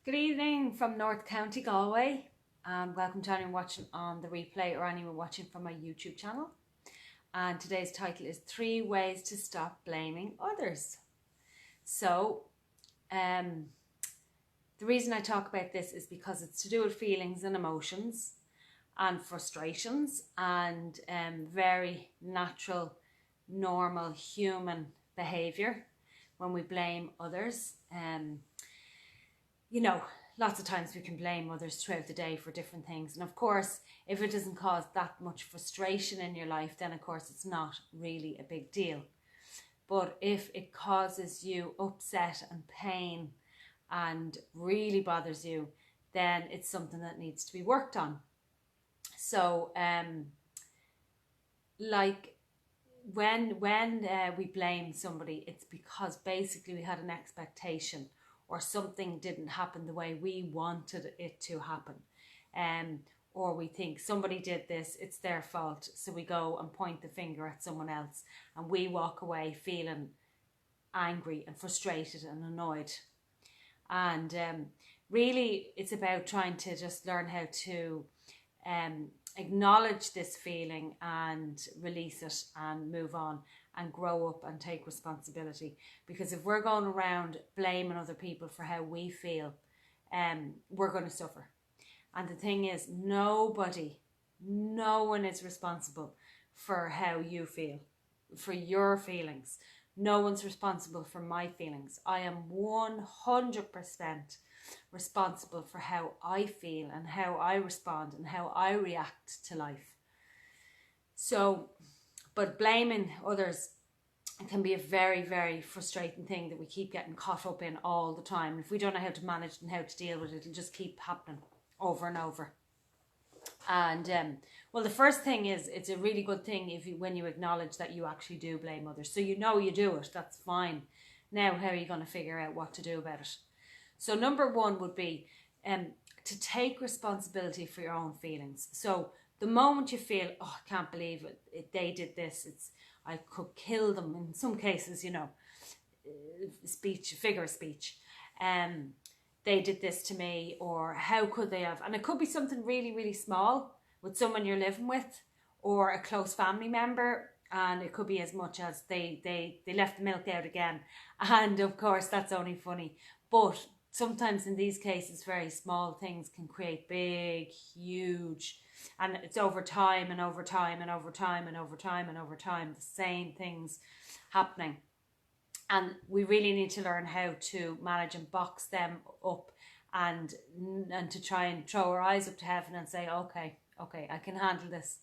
Good evening from North County, Galway. Welcome to anyone watching on the replay or anyone watching from my YouTube channel. And today's title is 3 Ways to Stop Blaming Others. So, the reason I talk about this is because it's to do with feelings and emotions and frustrations and very natural, normal human behaviour when we blame others. You know, lots of times we can blame others throughout the day for different things. And of course, if it doesn't cause that much frustration in your life, then of course it's not really a big deal. But if it causes you upset and pain and really bothers you, then it's something that needs to be worked on. So, like when we blame somebody, it's because basically we had an expectation or something didn't happen the way we wanted it to happen. Or we think somebody did this, it's their fault. So we go and point the finger at someone else and we walk away feeling angry and frustrated and annoyed. And really it's about trying to just learn how to acknowledge this feeling and release it and move on and grow up and take responsibility. Because if we're going around blaming other people for how we feel, we're going to suffer. And the thing is, no one is responsible for how you feel, for your feelings. No one's responsible for my feelings. I am 100% responsible for how I feel and how I respond and how I react to life. So, but blaming others can be a very, very frustrating thing that we keep getting caught up in all the time. If we don't know how to manage and how to deal with it, it'll just keep happening over and over. And well, the first thing is, it's a really good thing when you acknowledge that you actually do blame others. So you know you do it, that's fine. Now, how are you going to figure out what to do about it? So number one would be to take responsibility for your own feelings. So the moment you feel, oh, I can't believe it, they did this, I could kill them in some cases, you know, figure of speech. They did this to me, or how could they have? And it could be something really, really small with someone you're living with or a close family member. And it could be as much as they left the milk out again. And of course, that's only funny. But sometimes in these cases, very small things can create big, huge, and it's over time and over time and over time and over time and over time, the same things happening. And we really need to learn how to manage and box them up and to try and throw our eyes up to heaven and say, okay, I can handle this.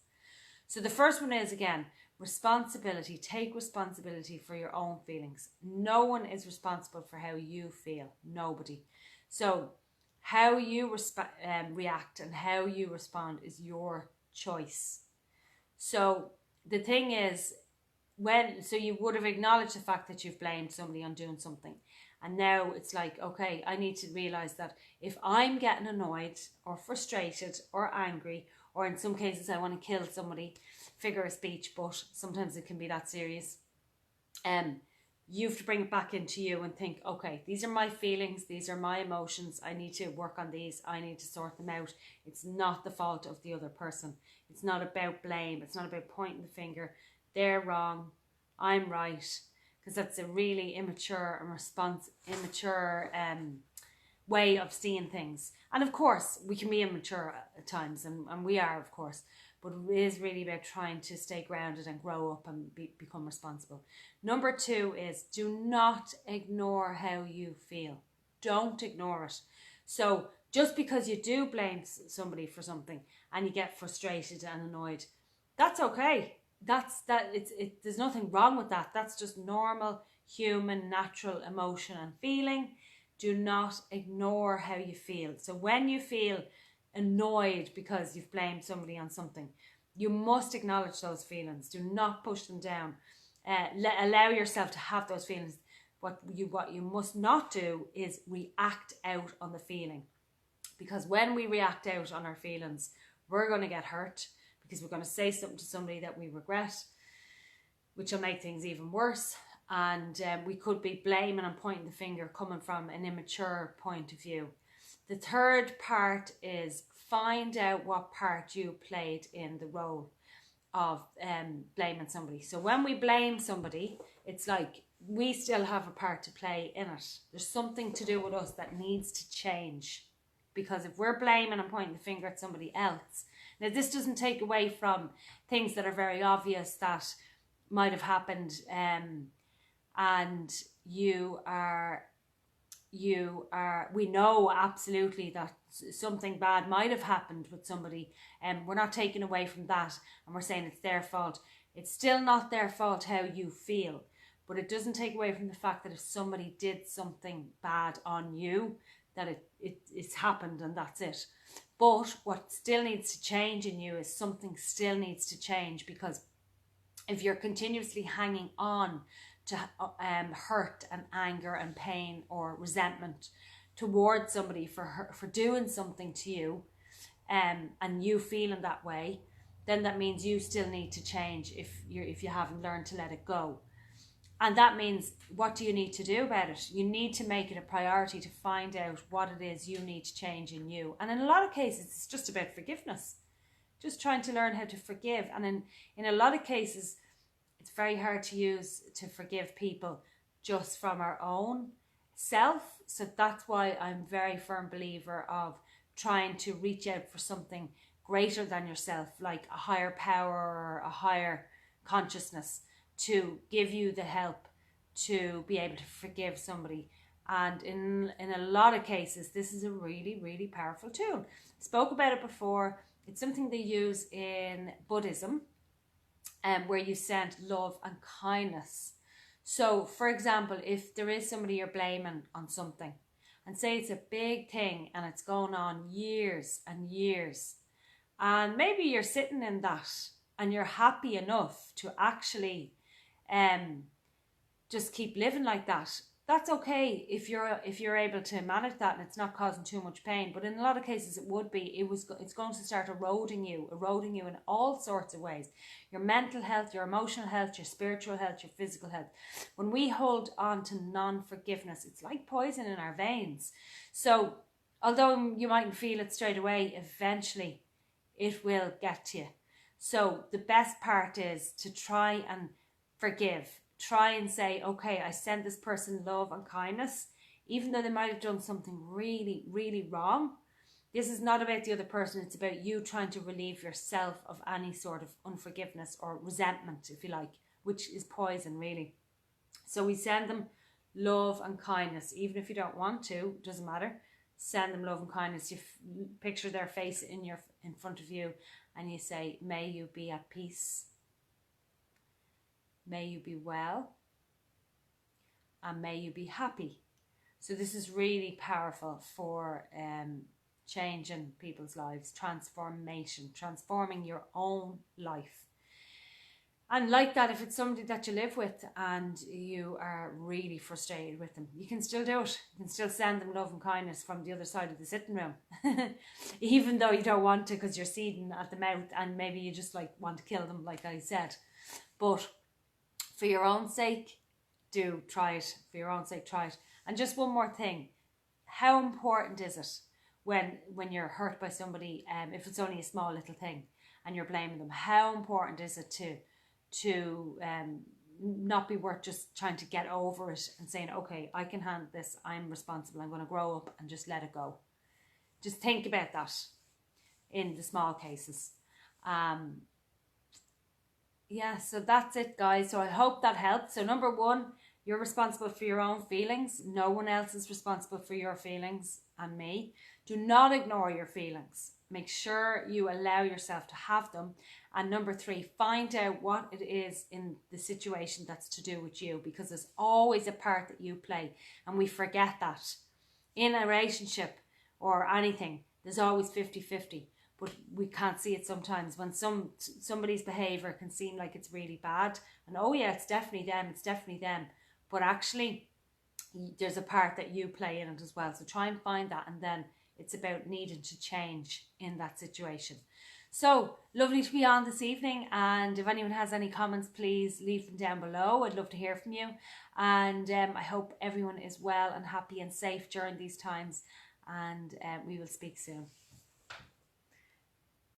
So the first one is, again, responsibility. Take responsibility for your own feelings. No one is responsible for how you feel. Nobody. So how you react and how you respond is your choice. So the thing is, so you would have acknowledged the fact that you've blamed somebody on doing something. And now it's like, okay, I need to realize that if I'm getting annoyed or frustrated or angry, or in some cases I want to kill somebody, figure of speech, but sometimes it can be that serious. You have to bring it back into you and think, okay, these are my feelings, these are my emotions, I need to work on these, I need to sort them out. It's not the fault of the other person. It's not about blame, it's not about pointing the finger, they're wrong, I'm right, because that's a really immature way of seeing things. And of course, we can be immature at times, and we are, of course, but it is really about trying to stay grounded and grow up and become responsible. Number 2 is, do not ignore how you feel. Don't ignore it. So just because you do blame somebody for something and you get frustrated and annoyed, that's okay. There's nothing wrong with that. That's just normal, human, natural emotion and feeling. Do not ignore how you feel. So when you feel annoyed because you've blamed somebody on something, you must acknowledge those feelings. Do not push them down. Allow yourself to have those feelings. What you must not do is react out on the feeling. Because when we react out on our feelings, we're going to get hurt, because we're going to say something to somebody that we regret, which will make things even worse. And we could be blaming and pointing the finger coming from an immature point of view. The third part is find out what part you played in the role of blaming somebody. So when we blame somebody, it's like we still have a part to play in it. There's something to do with us that needs to change. Because if we're blaming and pointing the finger at somebody else, now this doesn't take away from things that are very obvious that might have happened, and we know absolutely that something bad might have happened with somebody, and we're not taking away from that and we're saying it's their fault. It's still not their fault how you feel, but it doesn't take away from the fact that if somebody did something bad on you, that it's happened and that's it. But what still needs to change in you is something still needs to change, because if you're continuously hanging on to hurt and anger and pain or resentment towards somebody for doing something to you, and you feeling that way, then that means you still need to change if you haven't learned to let it go. And that means, what do you need to do about it? You need to make it a priority to find out what it is you need to change in you. And in a lot of cases, it's just about forgiveness. Just trying to learn how to forgive. And in a lot of cases, it's very hard to forgive people just from our own self. So that's why I'm a very firm believer of trying to reach out for something greater than yourself, like a higher power or a higher consciousness, to give you the help to be able to forgive somebody. And in a lot of cases, this is a really, really powerful tool. I spoke about it before. It's something they use in Buddhism, where you send love and kindness. So, for example, if there is somebody you're blaming on something, and say it's a big thing and it's going on years and years, and maybe you're sitting in that and you're happy enough to actually just keep living like that, that's okay if you're able to manage that and it's not causing too much pain. But in a lot of cases it would be. It's going to start eroding you in all sorts of ways. Your mental health, your emotional health, your spiritual health, your physical health. When we hold on to non-forgiveness, it's like poison in our veins. So although you mightn't feel it straight away, eventually it will get to you. So the best part is to try and forgive. Try and say, okay, I send this person love and kindness, even though they might have done something really, really wrong. This is not about the other person. It's about you trying to relieve yourself of any sort of unforgiveness or resentment, if you like, which is poison, really. So we send them love and kindness, even if you don't want to, doesn't matter. Send them love and kindness. You picture their face in front of you, and you say, may you be at peace. May you be well, and may you be happy. So this is really powerful for changing people's lives, transforming your own life. And like that, if it's somebody that you live with and you are really frustrated with them, you can still do it. You can still send them love and kindness from the other side of the sitting room, even though you don't want to, because you're seething at the mouth and maybe you just want to kill them, like I said. But for your own sake, try it. For your own sake, try it. And just one more thing. How important is it when you're hurt by somebody, if it's only a small little thing and you're blaming them, how important is it to not be worth just trying to get over it and saying, okay, I can handle this, I'm responsible, I'm going to grow up and just let it go. Just think about that in the small cases. Yeah, so that's it, guys. So I hope that helped. So number one, you're responsible for your own feelings. No one else is responsible for your feelings and me. Do not ignore your feelings. Make sure you allow yourself to have them. And number three, find out what it is in the situation that's to do with you, because there's always a part that you play, and we forget that. In a relationship or anything, there's always 50-50. But we can't see it sometimes when somebody's behaviour can seem like it's really bad. And oh yeah, it's definitely them. But actually, there's a part that you play in it as well. So try and find that, and then it's about needing to change in that situation. So, lovely to be on this evening, and if anyone has any comments, please leave them down below. I'd love to hear from you, and I hope everyone is well and happy and safe during these times. and we will speak soon.